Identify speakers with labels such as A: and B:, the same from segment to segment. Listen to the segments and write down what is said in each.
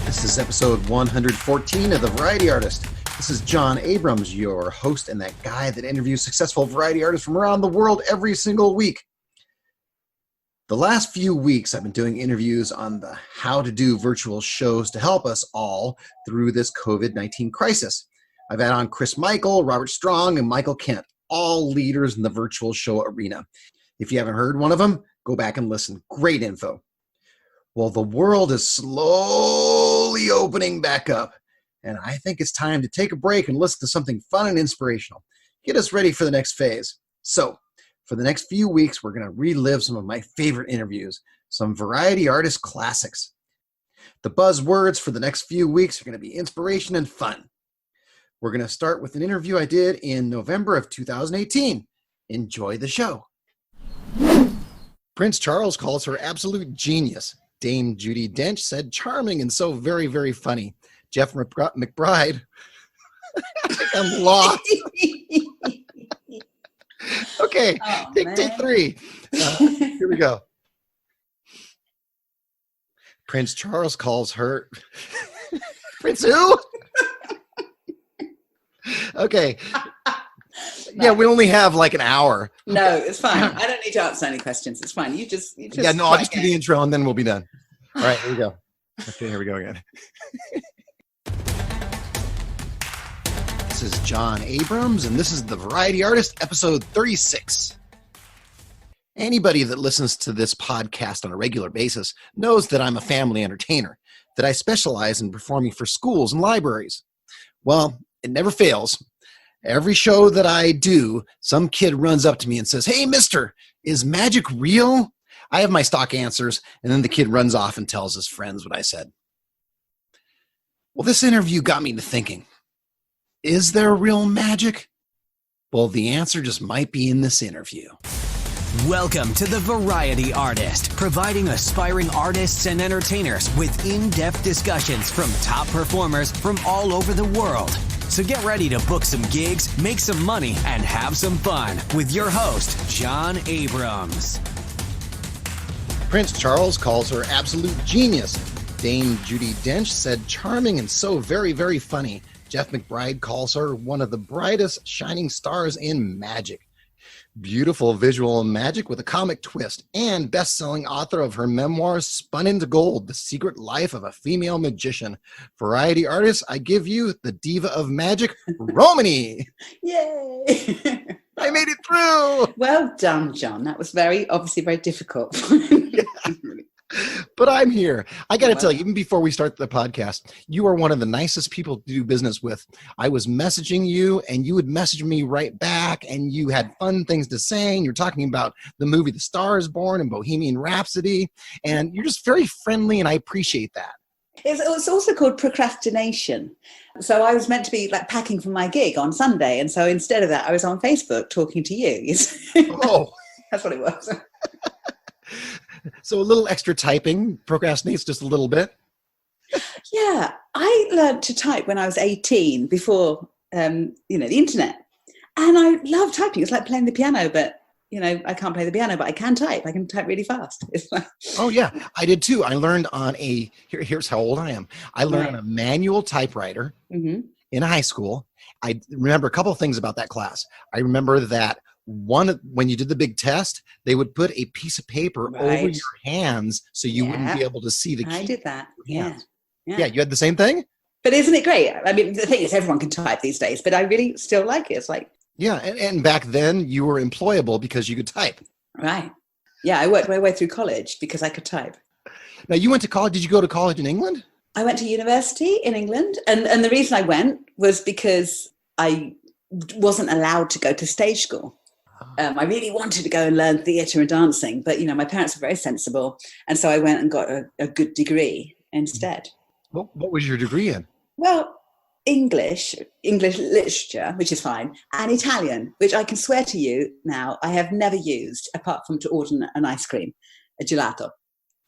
A: This is episode 114 of The Variety Artist. This is John Abrams, your host and that guy that interviews successful variety artists from around the world every single week. The last few weeks, I've been doing interviews on the how to do virtual shows to help us all through this COVID-19 crisis. I've had on Chris Michael, Robert Strong, and Michael Kent, all leaders in the virtual show arena. If you haven't heard one of them, go back and listen. Great info. Well, the world is slowly opening back up, and I think it's time to take a break and listen to something fun and inspirational. Get us ready for the next phase. So, for the next few weeks, we're going to relive some of my favorite interviews, some variety artist classics. The buzzwords for the next few weeks are going to be inspiration and fun. We're going to start with an interview I did in November of 2018. Enjoy the show. Prince Charles calls her absolute genius. Dame Judi Dench said charming and so very, very funny. Jeff McBride, I think I'm lost. Okay, take three. Here we go. Prince Charles calls her Prince who? Okay. Yeah, we only have like an hour.
B: No, it's fine. I don't need to answer any questions. It's fine. You just.
A: Yeah, no, I'll just do the intro and then we'll be done. All right, here we go. Okay, here we go again. This is John Abrams, and this is The Variety Artist, episode 36. Anybody that listens to this podcast on a regular basis knows that I'm a family entertainer, that I specialize in performing for schools and libraries. Well, it never fails. Every show that I do, some kid runs up to me and says, "Hey, mister, is magic real?" I have my stock answers, and then the kid runs off and tells his friends what I said. Well, this interview got me to thinking, is there real magic? Well, the answer just might be in this interview.
C: Welcome to The Variety Artist, providing aspiring artists and entertainers with in-depth discussions from top performers from all over the world. So get ready to book some gigs, make some money, and have some fun with your host, John Abrams.
A: Prince Charles calls her absolute genius. Dame Judi Dench said charming and so very, very funny. Jeff McBride calls her one of the brightest shining stars in magic. Beautiful visual magic with a comic twist, and best-selling author of her memoirs Spun into Gold, The Secret Life of a Female Magician. Variety artist, I give you the Diva of Magic, Romany.
B: Yay!
A: I made it through.
B: Well done, John. That was obviously very difficult.
A: But I'm here. I got to tell you, even before we start the podcast, you are one of the nicest people to do business with. I was messaging you, and you would message me right back, and you had fun things to say. And you're talking about the movie The Star is Born and Bohemian Rhapsody, and you're just very friendly, and I appreciate that.
B: It's also called procrastination. So I was meant to be like packing for my gig on Sunday, and so instead of that, I was on Facebook talking to you.
A: Oh,
B: that's what it was.
A: So a little extra typing procrastinates just a little bit.
B: Yeah, I learned to type when I was 18 before, the internet. And I love typing. It's like playing the piano, but, I can't play the piano, but I can type. I can type really fast. It's like...
A: Oh, yeah, I did too. I learned on here's how old I am. I learned on a manual typewriter in high school. I remember a couple of things about that class. I remember that when you did the big test, they would put a piece of paper over your hands so you wouldn't be able to see the key.
B: I did that. Yeah,
A: you had the same thing?
B: But isn't it great? I mean, the thing is, everyone can type these days, but I really still like it. It's like...
A: Yeah, and back then, you were employable because you could type.
B: Right. Yeah, I worked my way through college because I could type.
A: Now, you went to college. Did you go to college in England?
B: I went to university in England, and the reason I went was because I wasn't allowed to go to stage school. I really wanted to go and learn theatre and dancing, but, my parents were very sensible. And so I went and got a good degree instead.
A: What was your degree in?
B: Well, English literature, which is fine, and Italian, which I can swear to you now, I have never used apart from to order an ice cream, a gelato,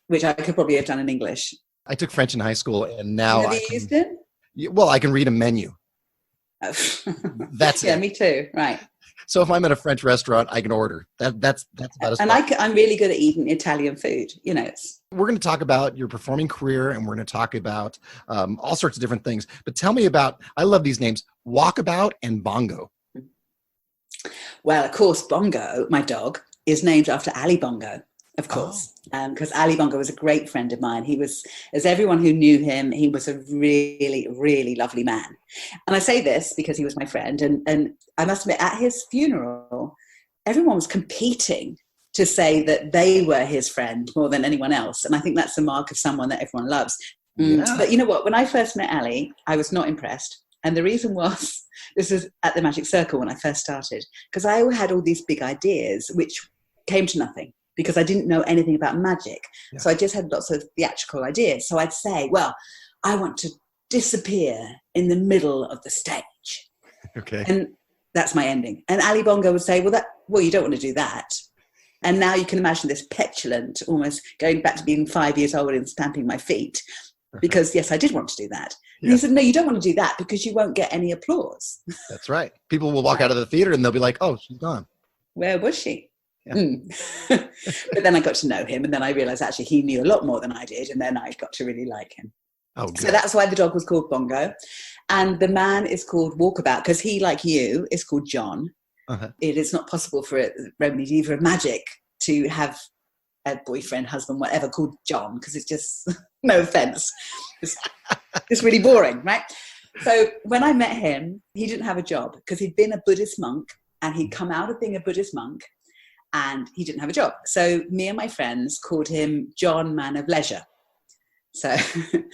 B: which I could probably have done in English.
A: I took French in high school, and now
B: have you used it?
A: Well, I can read a menu.
B: Oh.
A: That's
B: yeah,
A: it.
B: me too. Right.
A: So if I'm at a French restaurant, I can order. That's about as
B: And
A: far.
B: I'm really good at eating Italian food.
A: We're going to talk about your performing career, and we're going to talk about all sorts of different things. But tell me about, I love these names, Walkabout and Bongo.
B: Well, of course, Bongo, my dog, is named after Ali Bongo, of course, because Ali Bongo was a great friend of mine. He was, as everyone who knew him, he was a really, really lovely man. And I say this because he was my friend. And I must admit, at his funeral, everyone was competing to say that they were his friend more than anyone else. And I think that's the mark of someone that everyone loves.
A: Yeah.
B: But you know what? When I first met Ali, I was not impressed. And the reason was, this was at the Magic Circle when I first started, because I had all these big ideas, which came to nothing because I didn't know anything about magic. Yeah. So I just had lots of theatrical ideas. So I'd say, well, I want to disappear in the middle of the stage.
A: Okay.
B: And that's my ending. And Ali Bongo would say, well, you don't want to do that. And now you can imagine this petulant, almost going back to being 5 years old and stamping my feet. Because, yes, I did want to do that. And he said, no, you don't want to do that because you won't get any applause.
A: That's right. People will walk out of the theater and they'll be like, oh, she's gone.
B: Where was she?
A: Yeah.
B: But then I got to know him, and then I realized actually he knew a lot more than I did. And then I got to really like him.
A: Oh, good.
B: So that's why the dog was called Bongo. And the man is called Walkabout because he, like you, is called John. Uh-huh. It is not possible for Romany Diva of Magic to have a boyfriend, husband, whatever, called John, because it's just, no offense, it's really boring, right? So when I met him, he didn't have a job because he'd been a Buddhist monk, and he'd come out of being a Buddhist monk, and he didn't have a job. So me and my friends called him John Man of Leisure. So,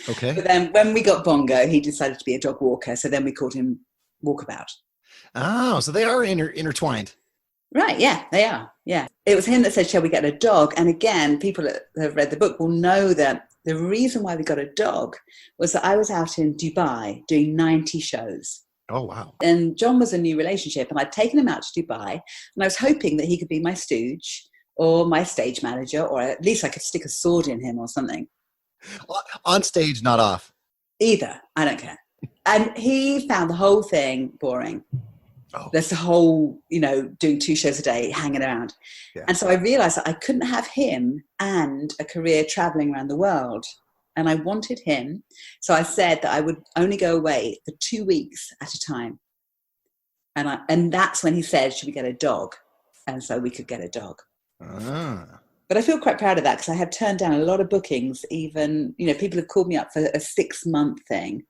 A: okay.
B: But then when we got Bongo, he decided to be a dog walker. So then we called him Walkabout.
A: Oh, so they are intertwined.
B: Right, yeah, they are, yeah. It was him that said, shall we get a dog? And again, people that have read the book will know that the reason why we got a dog was that I was out in Dubai doing 90 shows.
A: Oh, wow.
B: And John was a new relationship, and I'd taken him out to Dubai, and I was hoping that he could be my stooge or my stage manager, or at least I could stick a sword in him or something.
A: On stage, not off.
B: Either, I don't care. And he found the whole thing boring.
A: Oh.
B: There's the whole, doing 2 shows a day, hanging around. Yeah. And so I realized that I couldn't have him and a career traveling around the world. And I wanted him. So I said that I would only go away for 2 weeks at a time. And that's when he said, should we get a dog? And so we could get a dog.
A: Ah.
B: But I feel quite proud of that because I have turned down a lot of bookings. Even, people have called me up for a 6-month thing.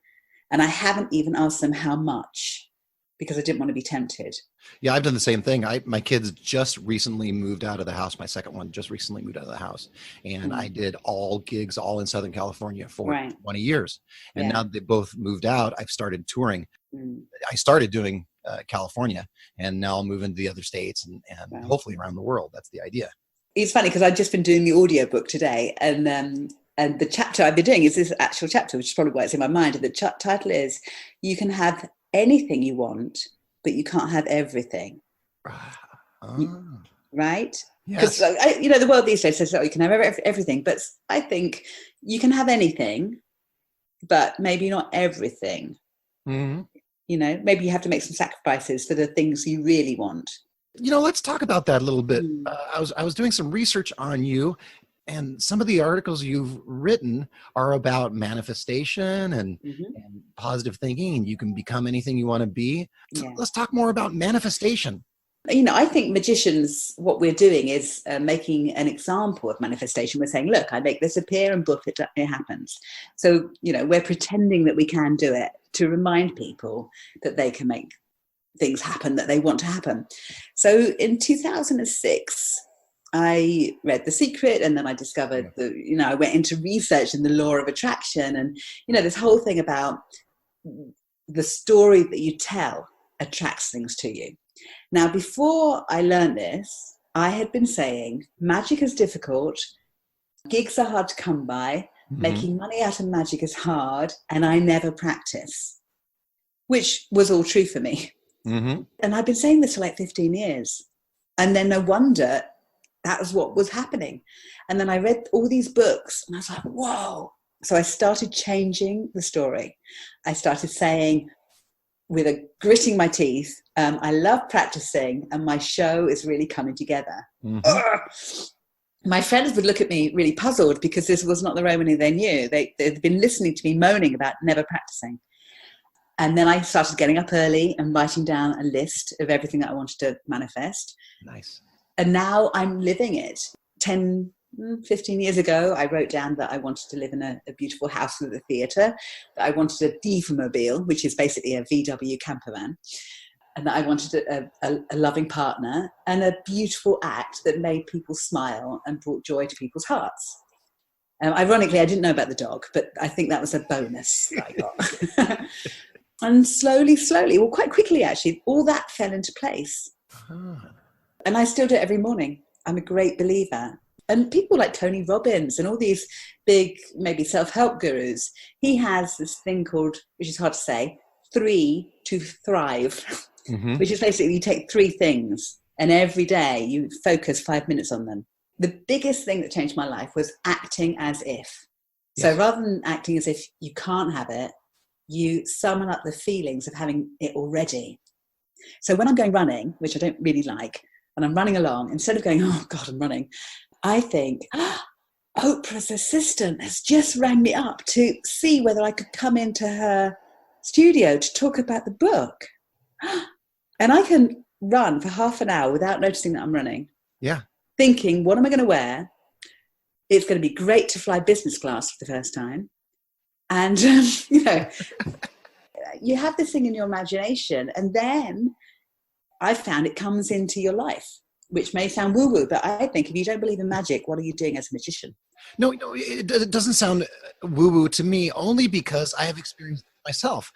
B: And I haven't even asked them how much, because I didn't want to be tempted.
A: Yeah, I've done the same thing. My kids just recently moved out of the house. My second one just recently moved out of the house. And I did all gigs all in Southern California for 20 years. And now they both moved out. I've started touring. I started doing California, and now I'll move into the other states and hopefully around the world. That's the idea.
B: It's funny because I've just been doing the audiobook today, and the chapter I've been doing is this actual chapter, which is probably why it's in my mind. And the title is, You Can Have Anything You Want, but You Can't Have Everything. Right? Because the world these days says, you can have everything, but I think you can have anything, but maybe not everything. Mm-hmm. Maybe you have to make some sacrifices for the things you really want.
A: Let's talk about that a little bit. I was doing some research on you, and some of the articles you've written are about manifestation and positive thinking, and you can become anything you want to be. So let's talk more about manifestation.
B: I think magicians, what we're doing is making an example of manifestation. We're saying, look, I make this appear and book it happens. So, we're pretending that we can do it to remind people that they can make things happen that they want to happen. So in 2006, I read The Secret, and then I discovered I went into research in the law of attraction, and this whole thing about the story that you tell attracts things to you. Now, before I learned this, I had been saying magic is difficult, gigs are hard to come by, making money out of magic is hard, and I never practice, which was all true for me. And I've been saying this for like 15 years. And then no wonder that was what was happening. And then I read all these books and I was like, whoa. So I started changing the story. I started saying, with a gritting my teeth. I love practicing, and my show is really coming together. My friends would look at me really puzzled because this was not the Romany they knew. They'd been listening to me moaning about never practicing. And then I started getting up early and writing down a list of everything that I wanted to manifest.
A: Nice.
B: And now I'm living it. 10, 15 years ago, I wrote down that I wanted to live in a beautiful house with a theatre, that I wanted a Diva mobile, which is basically a VW camper van, and that I wanted a loving partner and a beautiful act that made people smile and brought joy to people's hearts. Ironically, I didn't know about the dog, but I think that was a bonus that I got. And slowly, well, quite quickly, actually, all that fell into place. And I still do it every morning. I'm a great believer. And people like Tony Robbins and all these big, maybe self-help gurus, he has this thing called, which is hard to say, 3 to thrive, which is basically you take 3 things and every day you focus 5 minutes on them. The biggest thing that changed my life was acting as if. So rather than acting as if you can't have it, you summon up the feelings of having it already. So when I'm going running, which I don't really like, and I'm running along, instead of going, oh God, I'm running, I think, Oprah's assistant has just rang me up to see whether I could come into her studio to talk about the book. And I can run for half an hour without noticing that I'm running.
A: Yeah.
B: Thinking, what am I going to wear? It's going to be great to fly business class for the first time. And, you have this thing in your imagination, and then I found it comes into your life, which may sound woo-woo, but I think if you don't believe in magic, what are you doing as a magician?
A: No, it doesn't sound woo-woo to me, only because I have experienced it myself.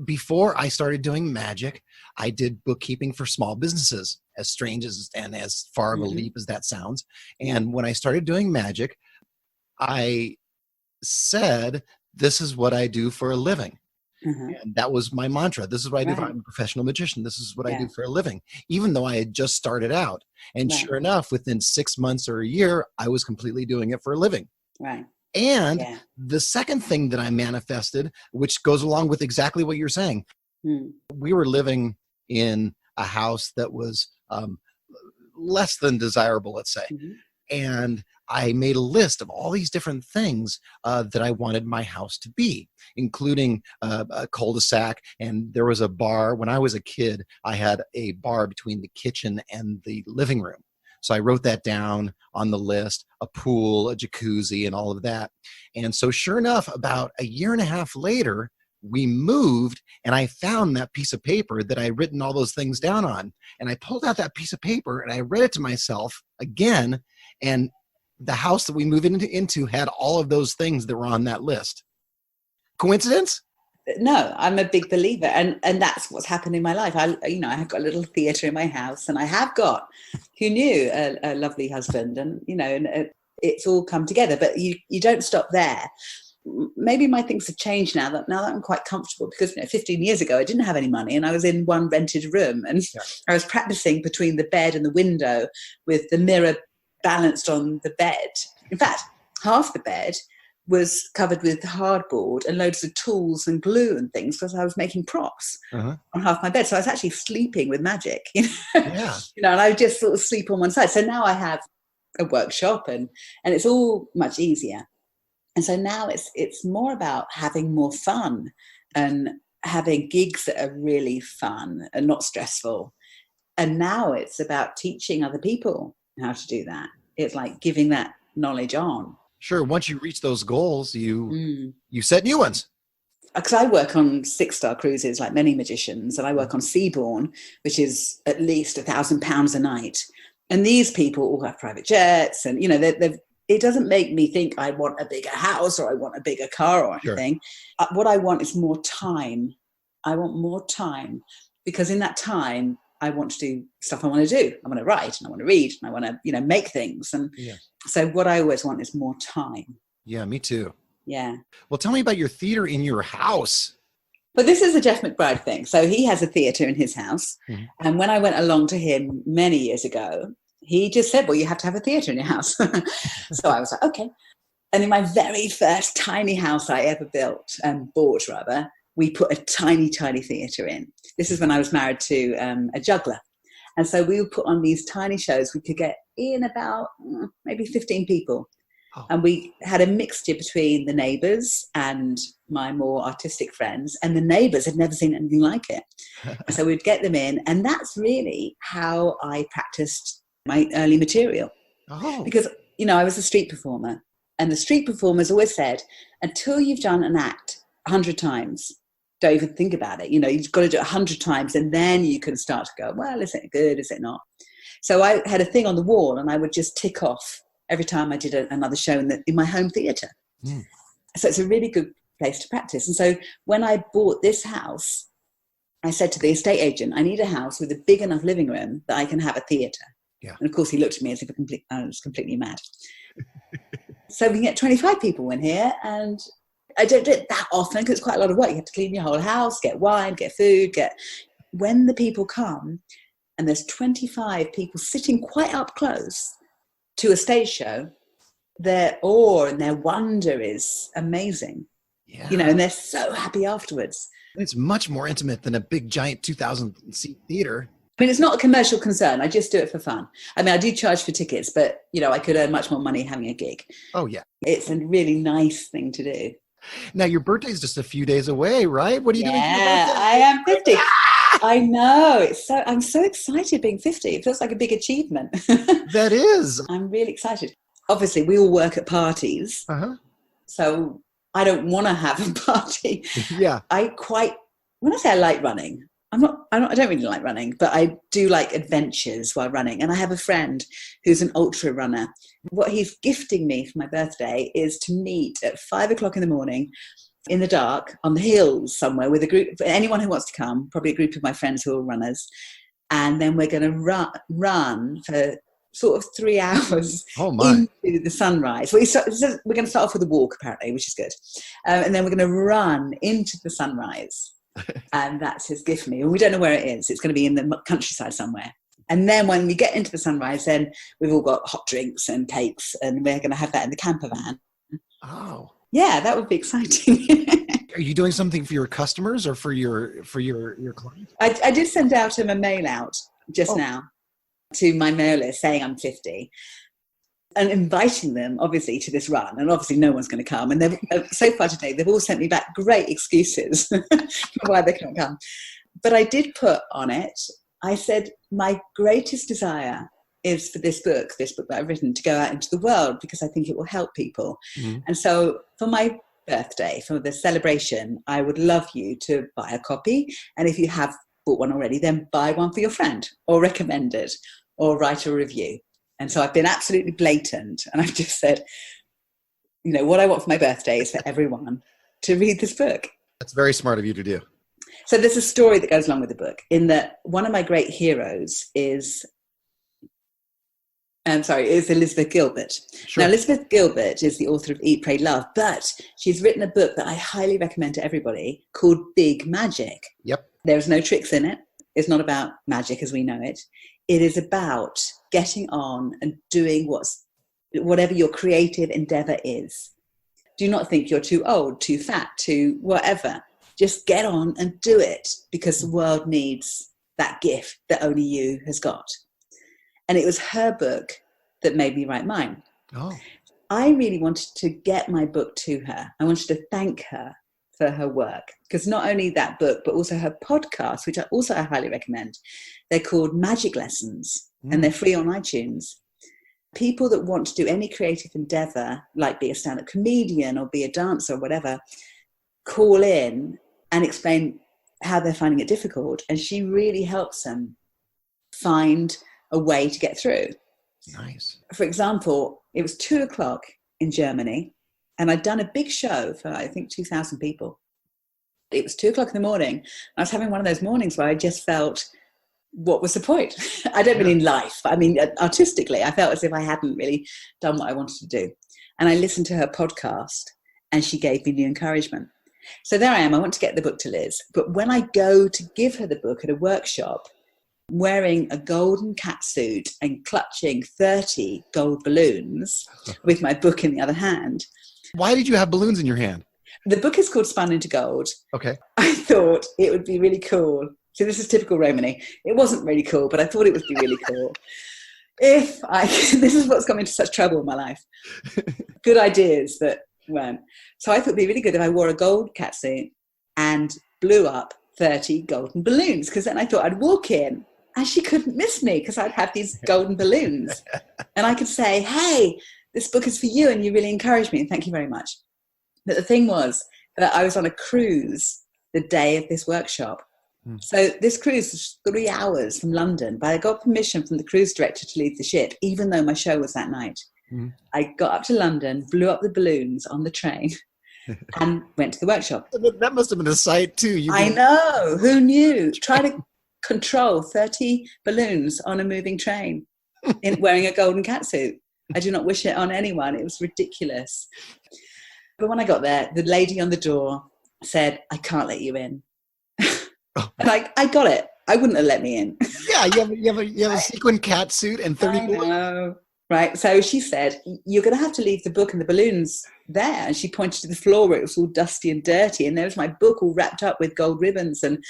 A: Before I started doing magic, I did bookkeeping for small businesses, as strange as and as far of a leap as that sounds. And when I started doing magic, I said, this is what I do for a living. And that was my mantra. This is what I do. I'm a professional magician. This is what I do for a living, even though I had just started out. And sure enough, within 6 months or a year, I was completely doing it for a living.
B: Right.
A: And the second thing that I manifested, which goes along with exactly what you're saying, we were living in a house that was less than desirable, let's say. And I made a list of all these different things that I wanted my house to be, including a cul-de-sac. And there was a bar. When I was a kid, I had a bar between the kitchen and the living room. So I wrote that down on the list, a pool, a jacuzzi, and all of that. And so sure enough, about a year and a half later, we moved, and I found that piece of paper that I had written all those things down on. And I pulled out that piece of paper and I read it to myself again. And the house that we moved into had all of those things that were on that list. Coincidence?
B: No, I'm a big believer. And that's what's happened in my life. I have got a little theatre in my house, and I have got, who knew, a lovely husband, and, it's all come together, but you don't stop there. Maybe my things have changed now that I'm quite comfortable, because 15 years ago I didn't have any money and I was in one rented room, and I was practicing between the bed and the window with the mirror balanced on the bed. In fact, half the bed was covered with hardboard and loads of tools and glue and things, because I was making props on half my bed. So I was actually sleeping with magic, and I would just sort of sleep on one side. So now I have a workshop, and it's all much easier. And so now it's more about having more fun and having gigs that are really fun and not stressful. And now it's about teaching other people how to do that. It's like giving that knowledge on.
A: Sure. Once you reach those goals, you set new ones.
B: Because I work on 6-star cruises like many magicians, and I work on Seabourn, which is at least £1,000 a night. And these people all have private jets, and it doesn't make me think I want a bigger house or I want a bigger car or anything. What I want is more time. I want more time, because in that time, I want to do stuff I want to do. I want to write, and I want to read, and I want to, make things. And so what I always want is more time.
A: Yeah, me too.
B: Yeah.
A: Well, tell me about your theater in your house.
B: But this is a Jeff McBride thing. So he has a theater in his house. And when I went along to him many years ago, he just said, well, you have to have a theater in your house. So I was like, okay. And in my very first tiny house I ever bought, we put a tiny, tiny theatre in. This is when I was married to a juggler. And so we would put on these tiny shows. We could get in about maybe 15 people.
A: Oh.
B: And we had a mixture between the neighbours and my more artistic friends. And the neighbours had never seen anything like it. So we'd get them in. And that's really how I practiced my early material.
A: Oh.
B: Because, you know, I was a street performer. And the street performers always said, until you've done an act 100 times, don't even think about it. You know, you've got to do it 100 times and then you can start to go, well, is it good? Is it not? So I had a thing on the wall and I would just tick off every time I did another show in my home theatre.
A: Mm.
B: So it's a really good place to practice. And so when I bought this house, I said to the estate agent, I need a house with a big enough living room that I can have a theatre.
A: Yeah.
B: And of course he looked at me as if I was completely mad. So we can get 25 people in here, and I don't do it that often because it's quite a lot of work. You have to clean your whole house, get wine, get food, when the people come and there's 25 people sitting quite up close to a stage show, their awe and their wonder is amazing.
A: Yeah.
B: You know, and they're so happy afterwards.
A: It's much more intimate than a big giant 2,000 seat theater.
B: I mean, it's not a commercial concern. I just do it for fun. I mean, I do charge for tickets, but, you know, I could earn much more money having a gig.
A: Oh, yeah.
B: It's a really nice thing to do.
A: Now, your birthday's just a few days away, right? What are you doing for your
B: Yeah,
A: birthday?
B: I am 50. I know. I'm so excited being 50. It feels like a big achievement.
A: That is.
B: I'm really excited. Obviously, we all work at parties.
A: Uh-huh.
B: So I don't want to have a party.
A: Yeah.
B: When I say I like running, I don't really like running, but I do like adventures while running. And I have a friend who's an ultra runner. What he's gifting me for my birthday is to meet at 5 o'clock in the morning in the dark on the hills somewhere with a group, anyone who wants to come, probably a group of my friends who are runners. And then we're going to run for sort of 3 hours into the sunrise. We're going to start off with a walk, apparently, which is good. And then we're going to run into the sunrise. And that's his gift for me. And we don't know where it is. It's going to be in the countryside somewhere. And then when we get into the sunrise, then we've all got hot drinks and cakes, and we're going to have that in the camper van.
A: Oh.
B: Yeah, that would be exciting.
A: Are you doing something for your customers or for your clients?
B: I did send out him a mail out just now to my mail list saying I'm 50 and inviting them, obviously, to this run. And obviously no one's going to come. And so far today, they've all sent me back great excuses for why they can't come. But I did put on it, I said, my greatest desire is for this book that I've written, to go out into the world because I think it will help people. Mm-hmm. And so for my birthday, for the celebration, I would love you to buy a copy. And if you have bought one already, then buy one for your friend or recommend it or write a review. And so I've been absolutely blatant. And I've just said, you know, what I want for my birthday is for everyone to read this book. That's
A: very smart of you to do.
B: So there's a story that goes along with the book in that one of my great heroes is Elizabeth Gilbert.
A: Sure.
B: Now, Elizabeth Gilbert is the author of Eat, Pray, Love, but she's written a book that I highly recommend to everybody called Big Magic.
A: Yep.
B: There's no tricks in it. It's not about magic as we know it. It is about getting on and doing whatever your creative endeavor is. Do not think you're too old, too fat, too whatever. Just get on and do it because the world needs that gift that only you has got. And it was her book that made me write mine.
A: Oh.
B: I really wanted to get my book to her. I wanted to thank her for her work, because not only that book, but also her podcast, which I highly recommend. They're called Magic Lessons, and they're free on iTunes. People that want to do any creative endeavor, like be a stand-up comedian or be a dancer or whatever, call in and explain how they're finding it difficult. And she really helps them find a way to get through.
A: Nice.
B: For example, it was 2:00 in Germany, and I'd done a big show for, I think, 2,000 people. It was 2:00 in the morning. I was having one of those mornings where I just felt, what was the point? I don't mean in life. I mean, artistically, I felt as if I hadn't really done what I wanted to do. And I listened to her podcast, and she gave me the encouragement. So there I am. I want to get the book to Liz. But when I go to give her the book at a workshop, wearing a golden catsuit and clutching 30 gold balloons with my book in the other hand.
A: Why did you have balloons in your hand?
B: The book is called Spun into Gold.
A: Okay.
B: I thought it would be really cool. So this is typical Romany. It wasn't really cool, but I thought it would be really cool. This is what's got me into such trouble in my life. Good ideas that weren't. So I thought it'd be really good if I wore a gold catsuit and blew up 30 golden balloons, because then I thought I'd walk in and she couldn't miss me because I'd have these golden balloons. And I could say, hey, this book is for you and you really encouraged me and thank you very much. But the thing was that I was on a cruise the day of this workshop. So this cruise was 3 hours from London, but I got permission from the cruise director to leave the ship, even though my show was that night. I got up to London, blew up the balloons on the train and went to the workshop.
A: That must have been a sight too.
B: I know. Who knew? Try to control 30 balloons on a moving train wearing a golden catsuit. I do not wish it on anyone. It was ridiculous. But when I got there, the lady on the door said, I can't let you in. And I got it. I wouldn't have let me in.
A: Yeah, you have a sequin catsuit and 30 balloons.
B: Know. Right. So she said, you're going to have to leave the book and the balloons there. And she pointed to the floor where it was all dusty and dirty. And there was my book all wrapped up with gold ribbons and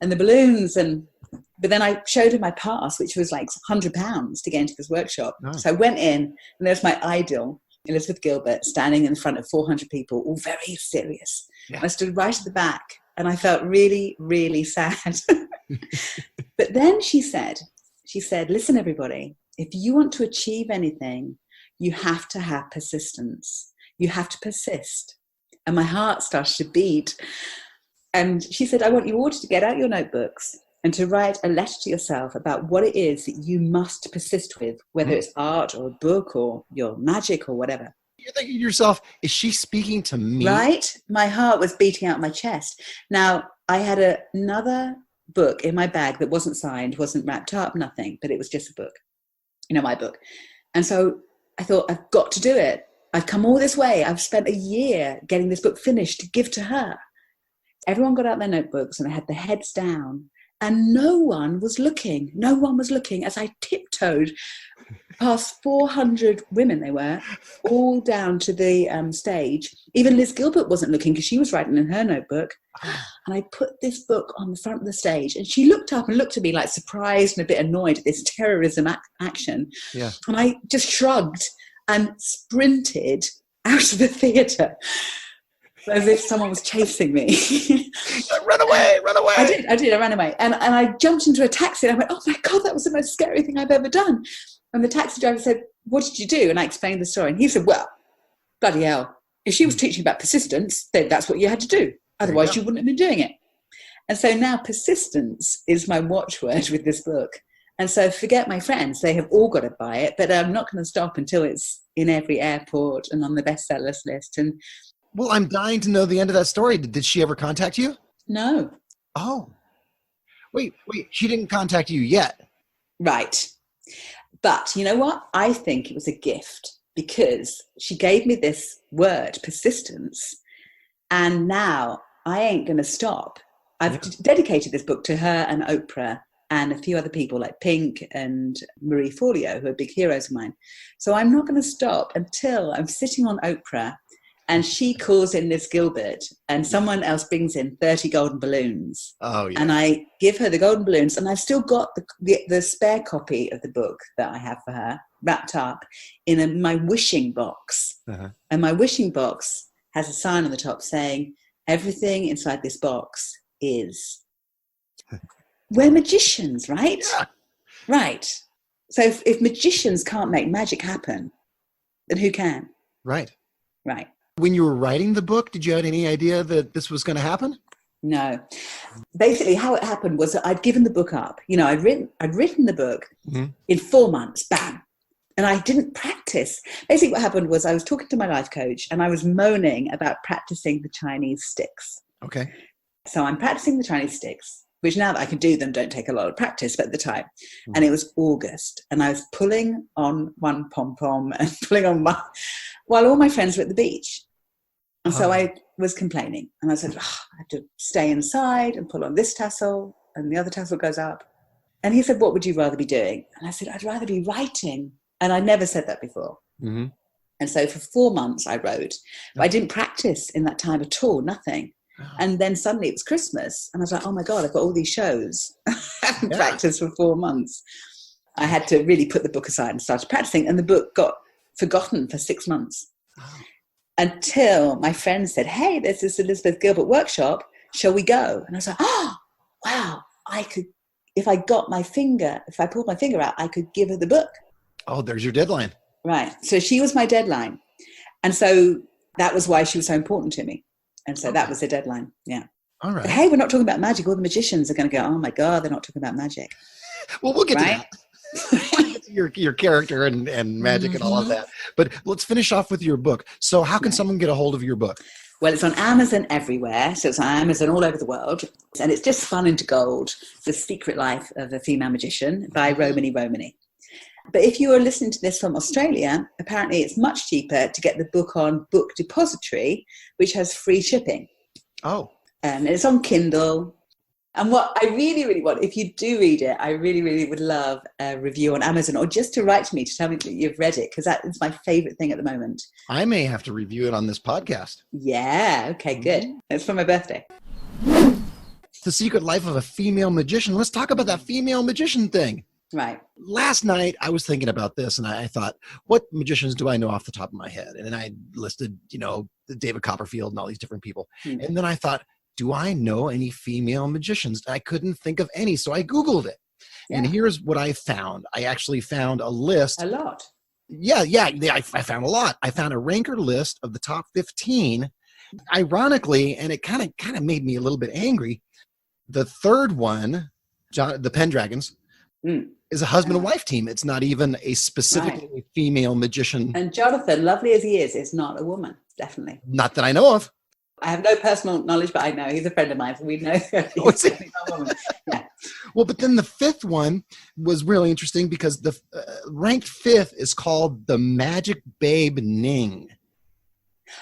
B: the balloons. But then I showed her my pass, which was like £100 to get into this workshop. Oh. So I went in and there's my idol, Elizabeth Gilbert, standing in front of 400 people, all very serious. Yeah. I stood right at the back and I felt really, really sad. But then she said, listen, everybody, if you want to achieve anything, you have to have persistence. You have to persist. And my heart started to beat. And she said, I want you all to get out your notebooks and to write a letter to yourself about what it is that you must persist with, whether it's art or a book or your magic or whatever.
A: You're thinking to yourself, is she speaking to me? Right?
B: My heart was beating out my chest. Now, I had another book in my bag that wasn't signed, wasn't wrapped up, nothing, but it was just a book, my book. And so I thought, I've got to do it. I've come all this way. I've spent a year getting this book finished to give to her. Everyone got out their notebooks and they had their heads down. And no one was looking. No one was looking as I tiptoed past 400 women, they were, all down to the stage. Even Liz Gilbert wasn't looking because she was writing in her notebook. And I put this book on the front of the stage. And she looked up and looked at me like surprised and a bit annoyed at this terrorism action. Yeah. And I just shrugged and sprinted out of the theatre. As if someone was chasing me.
A: Run away.
B: I did. I ran away. And I jumped into a taxi and I went, oh my God, that was the most scary thing I've ever done. And the taxi driver said, what did you do? And I explained the story. And he said, well, bloody hell, if she was teaching about persistence, then that's what you had to do. Otherwise you wouldn't have been doing it. And so now persistence is my watchword with this book. And so forget my friends. They have all got to buy it, but I'm not going to stop until it's in every airport and on the bestsellers list. And
A: well, I'm dying to know the end of that story. Did she ever contact you?
B: No.
A: Oh. Wait. She didn't contact you yet.
B: Right. But you know what? I think it was a gift because she gave me this word, persistence. And now I ain't going to stop. I've dedicated this book to her and Oprah and a few other people like Pink and Marie Forleo, who are big heroes of mine. So I'm not going to stop until I'm sitting on Oprah and she calls in Liz Gilbert and someone else brings in 30 golden balloons. Oh, yeah. And I give her the golden balloons and I've still got the spare copy of the book that I have for her wrapped up in my wishing box. Uh-huh. And my wishing box has a sign on the top saying, everything inside this box is. We're magicians, right? Yeah. Right. So if magicians can't make magic happen, then who can?
A: Right.
B: Right.
A: When you were writing the book, did you have any idea that this was going to happen?
B: No. Basically, how it happened was that I'd given the book up. I'd written the book in 4 months, bam. And I didn't practice. Basically, what happened was I was talking to my life coach and I was moaning about practicing the Chinese sticks.
A: Okay.
B: So I'm practicing the Chinese sticks, which now that I can do them don't take a lot of practice, but at the time. And it was August and I was pulling on one pom-pom and pulling on one while all my friends were at the beach. And so I was complaining and I said, I have to stay inside and pull on this tassel and the other tassel goes up. And he said, what would you rather be doing? And I said, I'd rather be writing. And I never said that before. Mm-hmm. And so for 4 months I wrote, but I didn't practice in that time at all, nothing. And then suddenly it was Christmas and I was like, oh my God, I've got all these shows. I haven't practiced for 4 months. I had to really put the book aside and started practicing, and the book got forgotten for 6 months. Until my friend said, hey, there's this Elizabeth Gilbert workshop, shall we go? And I was like, oh, wow, I could, if I pulled my finger out, I could give her the book.
A: Oh, there's your deadline. Right.
B: So she was my deadline. And so that was why she was so important to me. And so that was the deadline. Yeah.
A: All right.
B: But hey, we're not talking about magic. All the magicians are going to go, oh my God, they're not talking about magic.
A: Well, we'll get to that. We'll get to your character and magic and all of that. But let's finish off with your book. So how can someone get a hold of your book?
B: Well, it's on Amazon everywhere. So it's on Amazon all over the world. And it's just fun into gold. The Secret Life of a Female Magician by Romany. But if you are listening to this from Australia, apparently it's much cheaper to get the book on Book Depository, which has free shipping.
A: Oh.
B: And it's on Kindle. And what I really, really want, if you do read it, I really, really would love a review on Amazon, or just to write to me to tell me that you've read it, because that is my favorite thing at the moment.
A: I may have to review it on this podcast.
B: Yeah. Okay, good. It's for my birthday.
A: The Secret Life of a Female Magician. Let's talk about that female magician thing.
B: Right.
A: Last night, I was thinking about this, and I thought, what magicians do I know off the top of my head? And then I listed, David Copperfield and all these different people. And then I thought, do I know any female magicians? I couldn't think of any, so I Googled it. Yeah. And here's what I found. I actually found a list.
B: A lot.
A: Yeah, I found a lot. I found a ranker list of the top 15. Ironically, and it kind of made me a little bit angry, the third one, the Pendragons, is a husband and wife team. It's not even a specifically female magician.
B: And Jonathan, lovely as he is not a woman, definitely.
A: Not that I know of.
B: I have no personal knowledge, but I know he's a friend of mine. So we know he's definitely not a woman. Yeah.
A: Well, but then the fifth one was really interesting because the ranked fifth is called the Magic Babe Ning.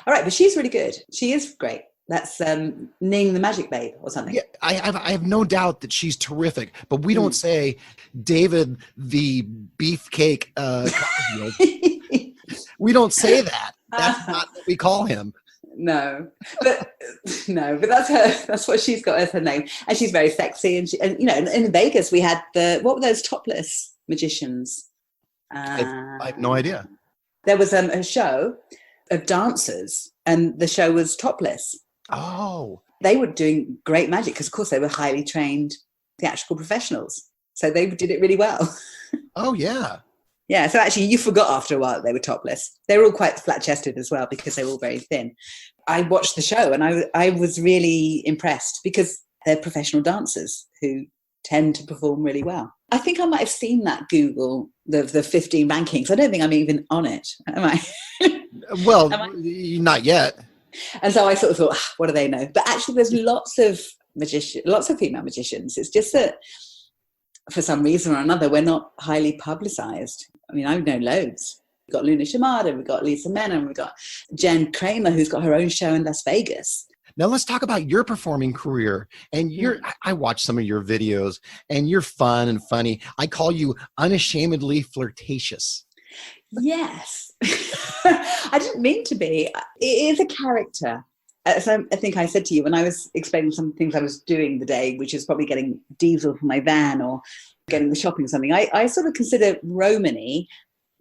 B: All right, but she's really good. She is great. That's Ning the Magic Babe or something.
A: Yeah, I have no doubt that she's terrific, but we don't say David the Beefcake Copperfield. We don't say that. That's not what we call him.
B: No, but that's her. That's what she's got as her name, and she's very sexy. And in Vegas we had what were those topless magicians?
A: I have no idea.
B: There was a show of dancers, and the show was topless.
A: Oh,
B: they were doing great magic because, of course, they were highly trained theatrical professionals, so they did it really well.
A: Oh yeah.
B: Yeah, so actually you forgot after a while that they were topless. They were all quite flat-chested as well because they were all very thin. I watched the show and I was really impressed because they're professional dancers who tend to perform really well. I think I might have seen that Google, the 15 rankings. I don't think I'm even on it, am I?
A: Well, not yet.
B: And so I sort of thought, what do they know? But actually there's lots of female magicians. It's just that for some reason or another, we're not highly publicized. I mean, I know loads. We've got Luna Shimada, we've got Lisa Menon, we've got Jen Kramer, who's got her own show in Las Vegas.
A: Now let's talk about your performing career. And I watched some of your videos, and you're fun and funny. I call you unashamedly flirtatious.
B: Yes. I didn't mean to be. It is a character. As I think I said to you when I was explaining some things I was doing the day, which is probably getting diesel for my van or getting the shopping or something, I sort of consider Romany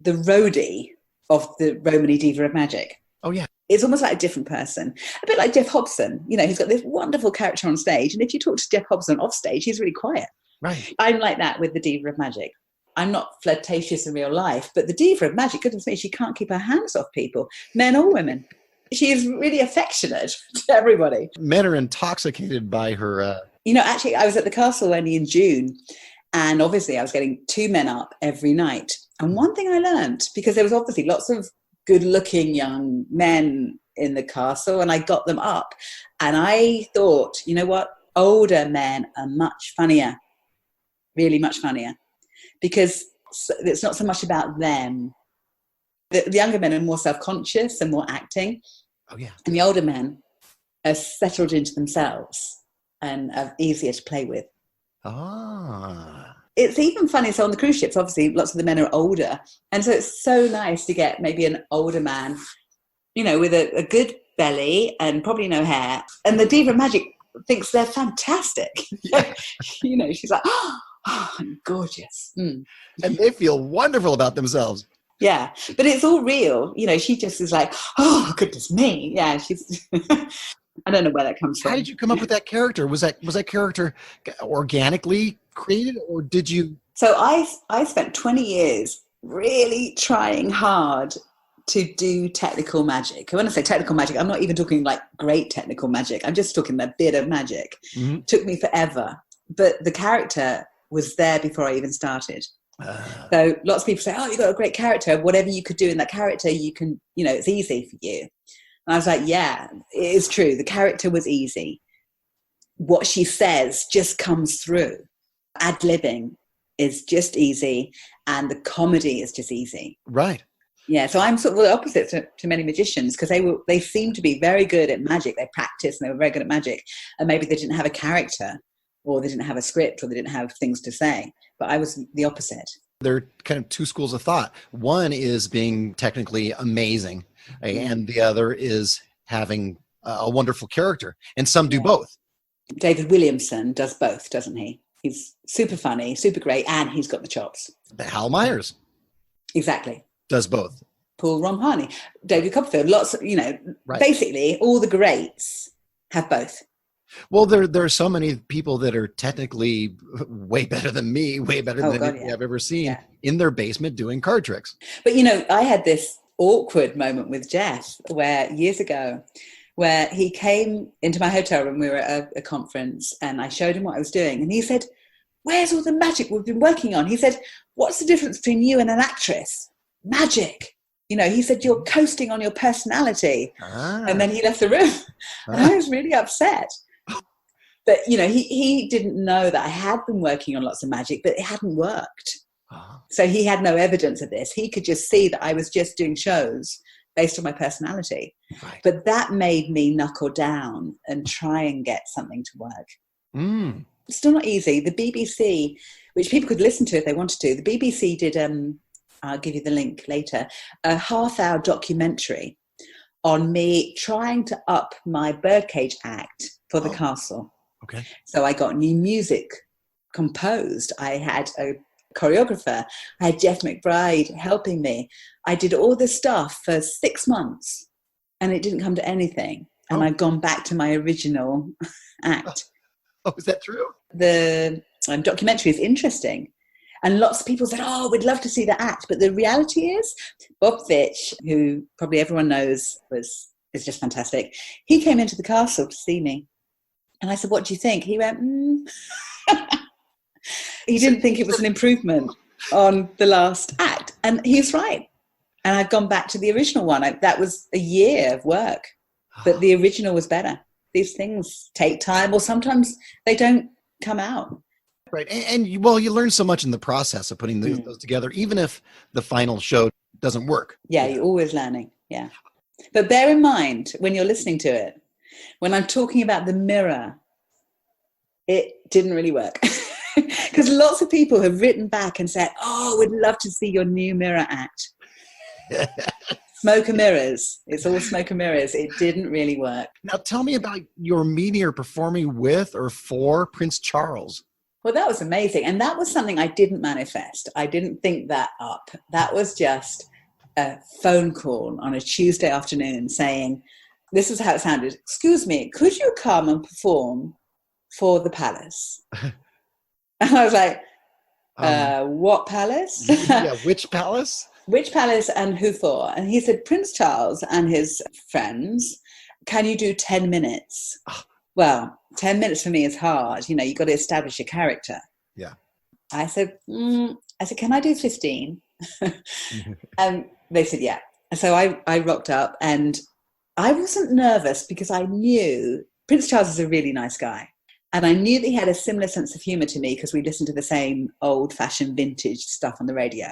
B: the roadie of the Romany Diva of Magic.
A: Oh, yeah.
B: It's almost like a different person. A bit like Jeff Hobson. He's got this wonderful character on stage. And if you talk to Jeff Hobson off stage, he's really quiet.
A: Right.
B: I'm like that with the Diva of Magic. I'm not flirtatious in real life, but the Diva of Magic, goodness me, she can't keep her hands off people, men or women. She is really affectionate to everybody.
A: Men are intoxicated by her.
B: Actually, I was at the castle only in June, and obviously I was getting 2 men up every night. And one thing I learned, because there was obviously lots of good-looking young men in the castle, and I got them up, and I thought, you know what? Older men are much funnier, really much funnier, because it's not so much about them. The younger men are more self-conscious and more acting.
A: Oh, yeah.
B: And the older men are settled into themselves and are easier to play with.
A: Ah.
B: it's even funny. So on the cruise ships, obviously, lots of the men are older. And so it's so nice to get maybe an older man, you know, with a good belly and probably no hair. And the Diva of Magic thinks they're fantastic.
A: Yeah.
B: You know, she's like, oh, I'm gorgeous. Mm.
A: And they feel wonderful about themselves.
B: Yeah, but it's all real. You know, she just is like, oh, goodness me. Yeah, she's... I don't know where that comes from.
A: How did you come up with that character? Was that character organically created, or did you?
B: So I spent 20 years really trying hard to do technical magic. When I say technical magic, I'm not even talking like great technical magic. I'm just talking a bit of magic. Mm-hmm. It took me forever. But the character was there before I even started. So lots of people say, oh, you've got a great character. Whatever you could do in that character, you can, you know, it's easy for you. And I was like, yeah, it is true. The character was easy. What she says just comes through. Ad-libbing is just easy, and the comedy is just easy.
A: Right.
B: Yeah, so I'm sort of the opposite to many magicians, because they seem to be very good at magic. They practiced and they were very good at magic, and maybe they didn't have a character, or they didn't have a script, or they didn't have things to say. But I was the opposite.
A: There are kind of two schools of thought. One is being technically amazing, and the other is having a wonderful character. And some do both. David
B: Williamson does both, doesn't he? He's super funny, super great, and he's got the chops.
A: Hal Myers.
B: Exactly.
A: Does both.
B: Paul Romhani, David Copperfield, lots of, you know, basically all the greats have both.
A: Well, there are so many people that are technically way better than me, way better than anything I've ever seen in their basement doing card tricks.
B: But, you know, I had this awkward moment with Jeff years ago, where he came into my hotel room. We were at a conference, and I showed him what I was doing. And he said, where's all the magic we've been working on? He said, what's the difference between you and an actress? Magic. You know, he said, you're coasting on your personality. And then he left the room. And I was really upset. But, you know, he didn't know that I had been working on lots of magic, but it hadn't worked. So he had no evidence of this. He could just see that I was just doing shows based on my personality. Right. But that made me knuckle down and try and get something to work. It's still not easy. The BBC, which people could listen to if they wanted to, the BBC did, I'll give you the link later, a half-hour documentary on me trying to up my birdcage act for the castle.
A: Okay.
B: So I got new music composed. I had a choreographer. I had Jeff McBride helping me. I did all this stuff for 6 months, and it didn't come to anything. And I'd gone back to my original act.
A: Oh, is that true?
B: The documentary is interesting. And lots of people said, oh, we'd love to see the act. But the reality is, Bob Fitch, who probably everyone knows is just fantastic, he came into the castle to see me. And I said, what do you think? He went, He didn't think it was an improvement on the last act. And he's right. And I've gone back to the original one. That was a year of work. But the original was better. These things take time, or sometimes they don't come out.
A: Right. And you learn so much in the process of putting those together, even if the final show doesn't work.
B: Yeah, you're always learning. Yeah. But bear in mind, when you're listening to it, when I'm talking about the mirror, it didn't really work. Because lots of people have written back and said, oh, we'd love to see your new mirror act. Smoke and mirrors. It's all smoke and mirrors. It didn't really work.
A: Now tell me about your meeting or performing with or for Prince Charles.
B: Well, that was amazing. And that was something I didn't manifest. I didn't think that up. That was just a phone call on a Tuesday afternoon saying, this is how it sounded. Excuse me, could you come and perform for the palace? And I was like, what palace?
A: Yeah, which palace?
B: Which palace and who for? And he said, Prince Charles and his friends. Can you do 10 minutes? Well, 10 minutes for me is hard. You know, you've got to establish a character.
A: Yeah.
B: I said, can I do 15? And they said, yeah. So I rocked up, and I wasn't nervous because I knew Prince Charles is a really nice guy. And I knew that he had a similar sense of humor to me because we listened to the same old-fashioned vintage stuff on the radio.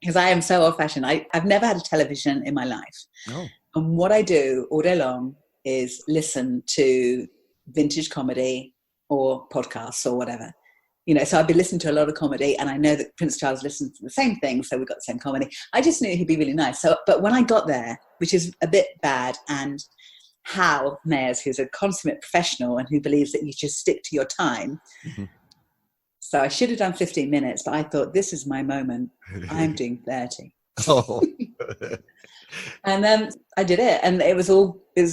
B: Because I am so old-fashioned. I've never had a television in my life.
A: Oh.
B: And what I do all day long is listen to vintage comedy or podcasts or whatever. So I'd be listening to a lot of comedy, and I know that Prince Charles listens to the same thing, so we got the same comedy. I just knew he'd be really nice. But when I got there, which is a bit bad, and Hal Mayers, who's a consummate professional and who believes that you should stick to your time. Mm-hmm. So I should have done 15 minutes, but I thought, this is my moment. I'm doing 30.
A: Oh.
B: And then I did it, and it was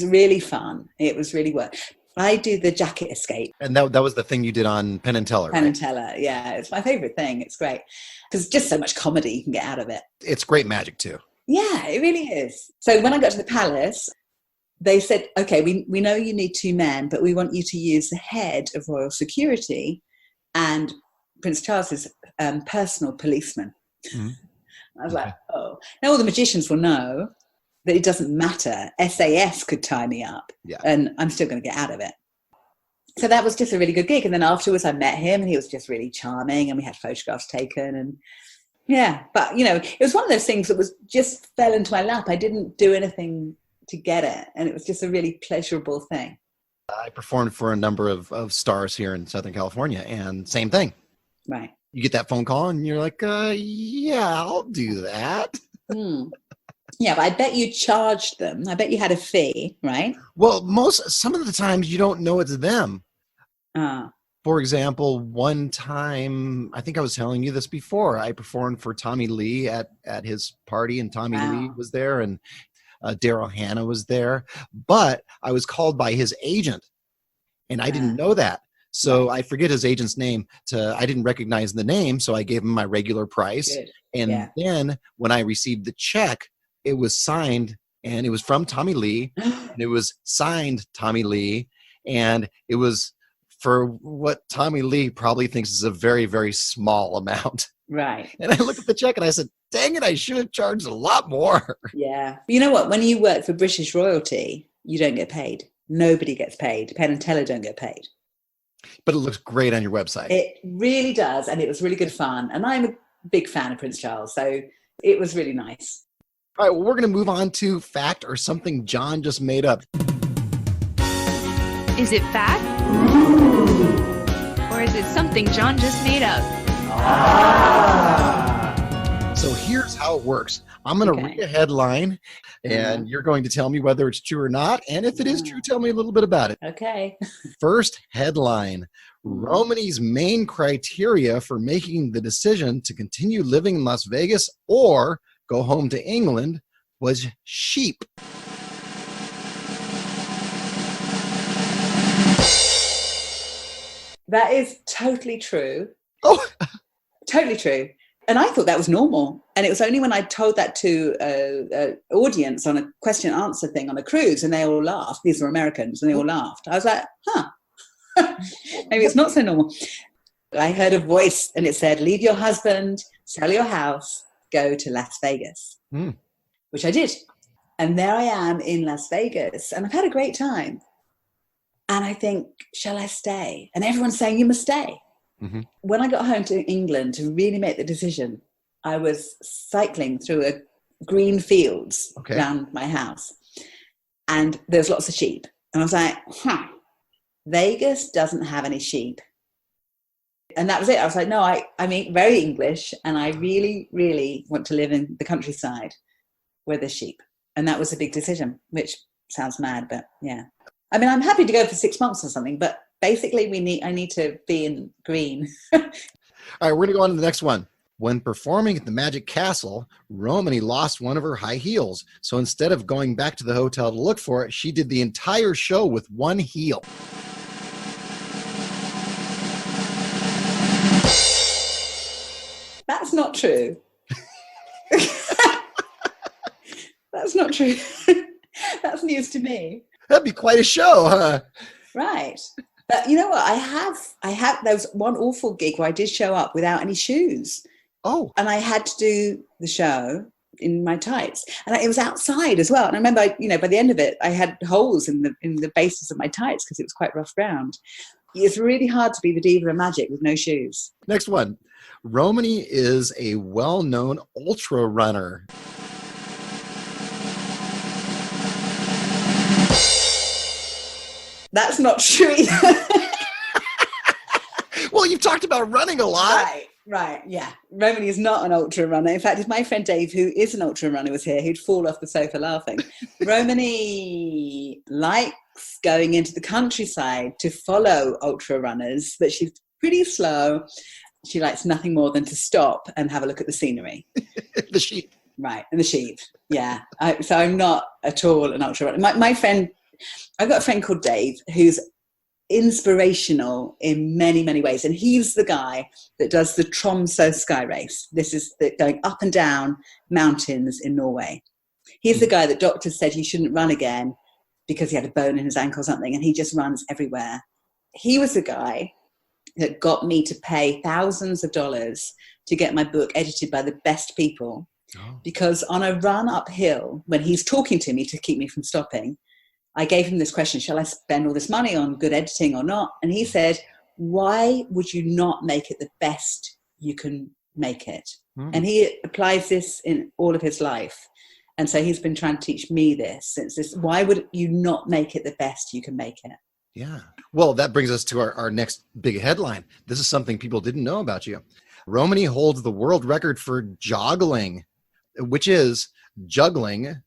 B: really fun. It was really work. I do the jacket escape.
A: And that was the thing you did on Penn and Teller,
B: Penn and Teller, yeah. It's my favorite thing. It's great because just so much comedy you can get out of it.
A: It's great magic too.
B: Yeah, it really is. So when I got to the palace, they said, okay, we know you need 2 men, but we want you to use the head of royal security and Prince Charles's personal policeman. Mm-hmm. I was like, oh. Now all the magicians will know that it doesn't matter. SAS could tie me up, and I'm still going to get out of it. So that was just a really good gig. And then afterwards I met him, and he was just really charming, and we had photographs taken. And but it was one of those things that was just fell into my lap. I didn't do anything to get it, and it was just a really pleasurable thing.
A: I performed for a number of stars here in Southern California, and same thing.
B: Right.
A: You get that phone call and you're like, yeah, I'll do that.
B: Yeah, but I bet you charged them. I bet you had a fee, right?
A: Well, some of the times you don't know it's them. For example, one time, I think I was telling you this before, I performed for Tommy Lee at his party, and Tommy Lee was there, and Daryl Hannah was there. But I was called by his agent, and I didn't know that. So I forget his agent's name. I didn't recognize the name, so I gave him my regular price. Good. And then when I received the check, it was signed, and it was from Tommy Lee, and it was signed Tommy Lee, and it was for what Tommy Lee probably thinks is a very, very small amount.
B: Right.
A: And I looked at the check and I said, dang it, I should have charged a lot more.
B: Yeah. You know what? When you work for British royalty, you don't get paid. Nobody gets paid. Penn and Teller don't get paid.
A: But it looks great on your website.
B: It really does. And it was really good fun. And I'm a big fan of Prince Charles. So it was really nice.
A: All right. Well, we're going to move on to fact or something John just made up.
D: Is it fact? Or is it something John just made up?
A: So here's how it works. I'm going to read a headline, and you're going to tell me whether it's true or not. And if it is true, tell me a little bit about it.
B: Okay.
A: First headline. Romany's main criteria for making the decision to continue living in Las Vegas or go home to England was sheep.
B: That is totally true.
A: Oh,
B: totally true. And I thought that was normal. And it was only when I told that to an audience on a question and answer thing on a cruise, and they all laughed. These were Americans, and they all laughed. I was like, maybe it's not so normal. I heard a voice, and it said, leave your husband, sell your house, go to Las Vegas, which I did. And there I am in Las Vegas, and I've had a great time. And I think, shall I stay? And everyone's saying, you must stay. Mm-hmm. When I got home to England to really make the decision, I was cycling through a green fields around my house. And there's lots of sheep. And I was like, Vegas doesn't have any sheep. And that was it. I was like, no, I'm very English, and I really, really want to live in the countryside where there's sheep. And that was a big decision, which sounds mad, but yeah. I mean, I'm happy to go for 6 months or something, but basically I need to be in green.
A: All right, we're going to go on to the next one. When performing at the Magic Castle, Romany lost one of her high heels. So instead of going back to the hotel to look for it, she did the entire show with one heel.
B: That's not true. That's not true. That's news to me.
A: That'd be quite a show, huh?
B: Right. But you know what? I have, there was one awful gig where I did show up without any shoes.
A: Oh.
B: And I had to do the show in my tights. And it was outside as well. And I remember, by the end of it, I had holes in the bases of my tights because it was quite rough ground. It's really hard to be the Diva of Magic with no shoes. Next
A: one. Romany is a well-known ultra runner.
B: That's not true either.
A: Well, you've talked about running a lot.
B: Right, yeah. Romany is not an ultra runner. In fact, if my friend Dave, who is an ultra runner, was here, he'd fall off the sofa laughing. Romany likes going into the countryside to follow ultra runners, but she's pretty slow. She likes nothing more than to stop and have a look at the scenery.
A: The sheep.
B: Right, and the sheep. Yeah. So I'm not at all an ultra runner. My friend, I've got a friend called Dave who's inspirational in many, many ways. And he's the guy that does the Tromsø Sky Race. This is going up and down mountains in Norway. He's the guy that doctors said he shouldn't run again because he had a bone in his ankle or something, and he just runs everywhere. He was the guy that got me to pay thousands of dollars to get my book edited by the best people. Because on a run uphill, when he's talking to me to keep me from stopping, I gave him this question: shall I spend all this money on good editing or not? And he said, why would you not make it the best you can make it? And he applies this in all of his life. And so he's been trying to teach me this since this. Why would you not make it the best you can make it?
A: Yeah. Well, that brings us to our next big headline. This is something people didn't know about you. Romany holds the world record for joggling, which is juggling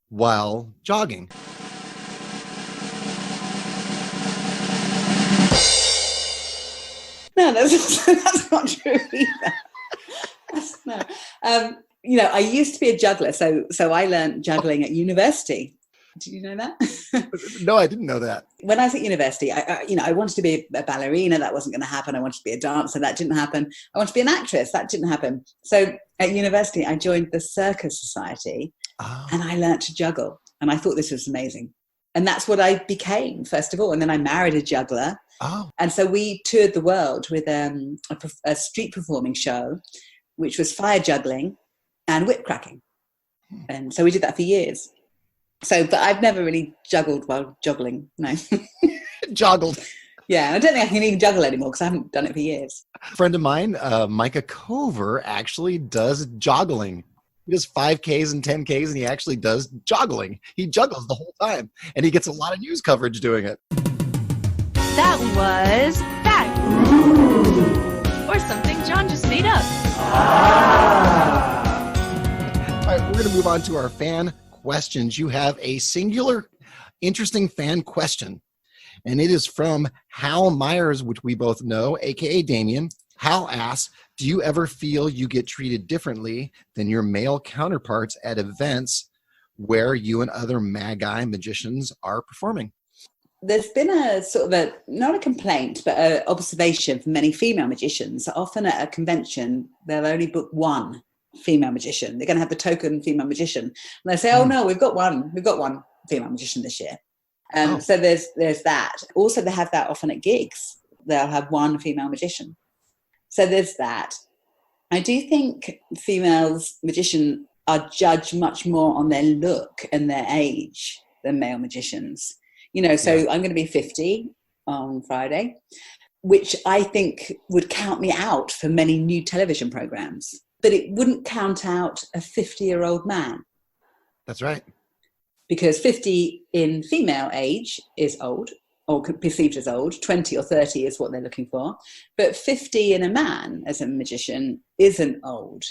A: while jogging.
B: No, that's not true either. No. I used to be a juggler, so I learned juggling at university. Did you know that?
A: No, I didn't know that.
B: When I was at university, I wanted to be a ballerina. That wasn't going to happen. I wanted to be a dancer. That didn't happen. I wanted to be an actress. That didn't happen. So at university, I joined the Circus Society, and I learned to juggle. And I thought this was amazing. And that's what I became, first of all. And then I married a juggler.
A: Oh.
B: And so we toured the world with a street performing show, which was fire juggling and whip cracking. And so we did that for years. So, but I've never really juggled while juggling, no.
A: Joggled.
B: Yeah, I don't think I can even juggle anymore because I haven't done it for years.
A: A friend of mine, Micah Cover, actually does joggling. He does 5Ks and 10Ks, and he actually does joggling. He juggles the whole time, and he gets a lot of news coverage doing it.
D: That was fact. Or something John just made up.
A: All right, we're going to move on to our fan questions. You have a singular, interesting fan question, and it is from Hal Myers, which we both know, aka Damien. Hal asks, do you ever feel you get treated differently than your male counterparts at events where you and other magi magicians are performing?
B: There's been a sort of not a complaint, but an observation from many female magicians. Often at a convention, they'll only book one female magician. They're going to have the token female magician. And they say, oh no, we've got one female magician this year. So there's that. Also, they have that often at gigs. They'll have one female magician. So there's that. I do think females magicians are judged much more on their look and their age than male magicians. So I'm going to be 50 on Friday, which I think would count me out for many new television programs. But it wouldn't count out a 50-year-old man.
A: That's right.
B: Because 50 in female age is old, or perceived as old. 20 or 30 is what they're looking for. But 50 in a man as a magician isn't old.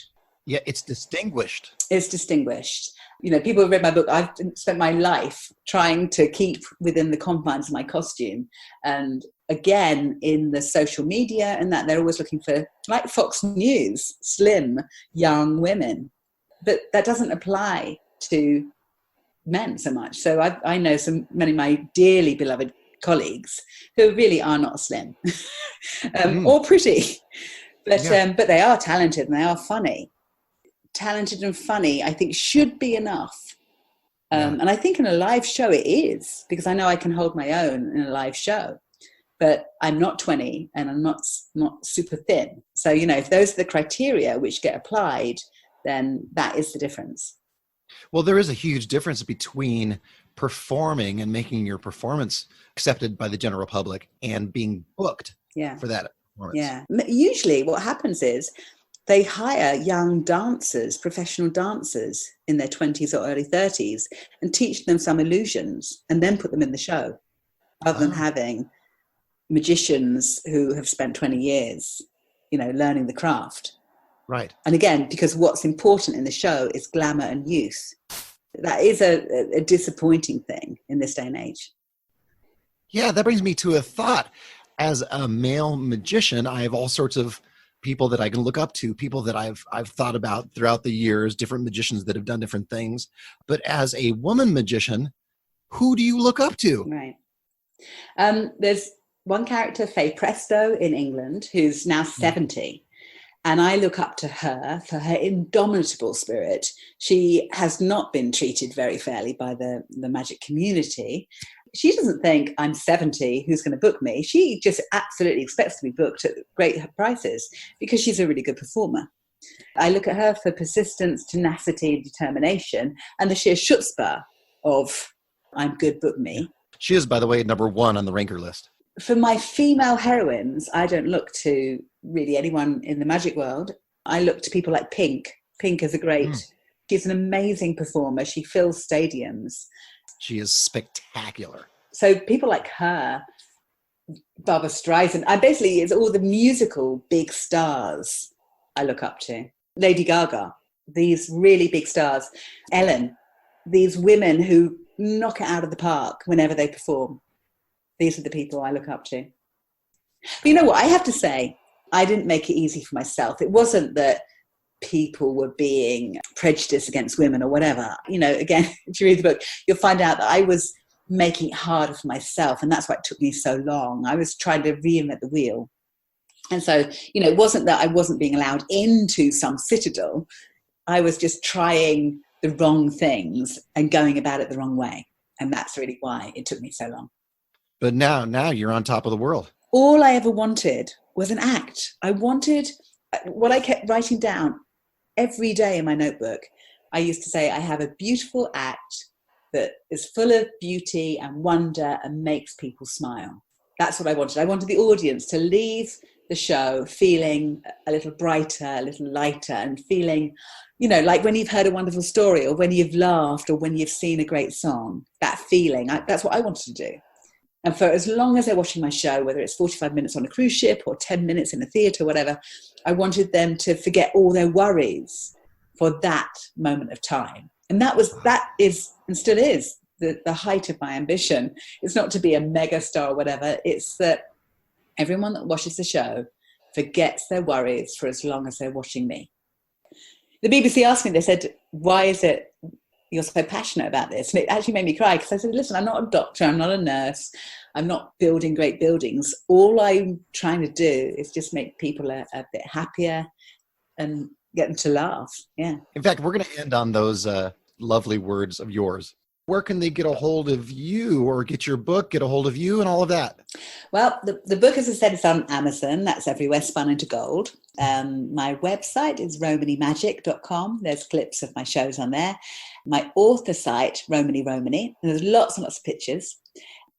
A: Yeah, it's distinguished.
B: It's distinguished. People have read my book. I've spent my life trying to keep within the confines of my costume. And again, in the social media and that, they're always looking for, like Fox News, slim, young women. But that doesn't apply to men so much. So I know many of my dearly beloved colleagues who really are not slim or pretty. But they are talented and they are funny. Talented and funny, I think, should be enough. And I think in a live show it is, because I know I can hold my own in a live show. But I'm not 20 and I'm not super thin. So, if those are the criteria which get applied, then that is the difference.
A: Well, there is a huge difference between performing and making your performance accepted by the general public and being booked for that performance. Yeah.
B: Usually what happens is they hire young dancers, professional dancers in their 20s or early 30s and teach them some illusions and then put them in the show rather than having magicians who have spent 20 years, learning the craft.
A: Right.
B: And again, because what's important in the show is glamour and youth. That is a disappointing thing in this day and age.
A: Yeah, that brings me to a thought. As a male magician, I have all sorts of people that I can look up to, people that I've thought about throughout the years, different magicians that have done different things. But as a woman magician, who do you look up to?
B: Right. There's one character, Faye Presto, in England, who's now 70. And I look up to her for her indomitable spirit. She has not been treated very fairly by the magic community. She doesn't think I'm 70, who's going to book me. She just absolutely expects to be booked at great prices because she's a really good performer. I look at her for persistence, tenacity, and determination, and the sheer chutzpah of I'm good, book me.
A: She is, by the way, number 1 on the ranker list.
B: For my female heroines, I don't look to really anyone in the magic world. I look to people like Pink. Pink is she's an amazing performer. She fills stadiums.
A: She is spectacular.
B: So people like her, Barbra Streisand, it's all the musical big stars I look up to. Lady Gaga, these really big stars. Ellen, these women who knock it out of the park whenever they perform. These are the people I look up to. But you know what? I have to say, I didn't make it easy for myself. It wasn't that people were being prejudiced against women or whatever. Again, if you read the book, you'll find out that I was making it harder for myself. And that's why it took me so long. I was trying to reinvent the wheel. And so, it wasn't that I wasn't being allowed into some citadel. I was just trying the wrong things and going about it the wrong way. And that's really why it took me so long.
A: But now you're on top of the world.
B: All I ever wanted was an act. I wanted what I kept writing down every day in my notebook. I used to say, I have a beautiful act that is full of beauty and wonder and makes people smile. That's what I wanted. I wanted the audience to leave the show feeling a little brighter, a little lighter, and feeling, like when you've heard a wonderful story or when you've laughed or when you've seen a great song, that feeling, that's what I wanted to do. And for as long as they're watching my show, whether it's 45 minutes on a cruise ship or 10 minutes in a theatre, whatever, I wanted them to forget all their worries for that moment of time. And that is and still is the height of my ambition. It's not to be a mega star or whatever. It's that everyone that watches the show forgets their worries for as long as they're watching me. The BBC asked me, they said, why is it you're so passionate about this? And it actually made me cry because I said, listen, I'm not a doctor, I'm not a nurse, I'm not building great buildings. All I'm trying to do is just make people a bit happier and get them to laugh. Yeah. In
A: fact, we're going to end on those lovely words of yours. Where can they get a hold of you or get your book, get a hold of you and all of that?
B: Well, the book, as I said, is on Amazon. That's everywhere, spun into gold. My website is romanymagic.com. There's clips of my shows on there. My author site, Romany. And there's lots and lots of pictures.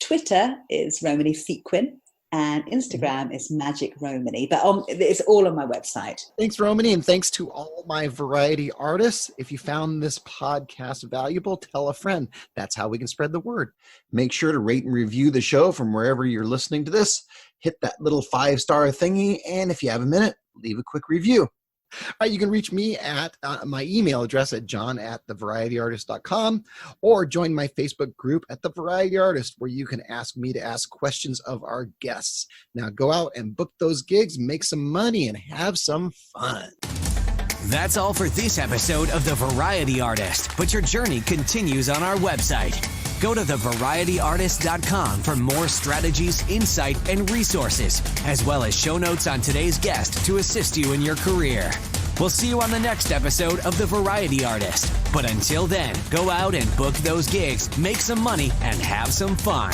B: Twitter is Romany Sequin. And Instagram is Magic Romany, but it's all on my website.
A: Thanks, Romany, and thanks to all my variety artists. If you found this podcast valuable, tell a friend. That's how we can spread the word. Make sure to rate and review the show from wherever you're listening to this. Hit that little 5-star thingy, and if you have a minute, leave a quick review. All right, you can reach me at my email address at john@thevarietyartist.com or join my Facebook group at The Variety Artist, where you can ask me to ask questions of our guests. Now go out and book those gigs, make some money, and have some fun.
C: That's all for this episode of The Variety Artist, but your journey continues on our website. Go to thevarietyartist.com for more strategies, insight, and resources, as well as show notes on today's guest to assist you in your career. We'll see you on the next episode of The Variety Artist. But until then, go out and book those gigs, make some money, and have some fun.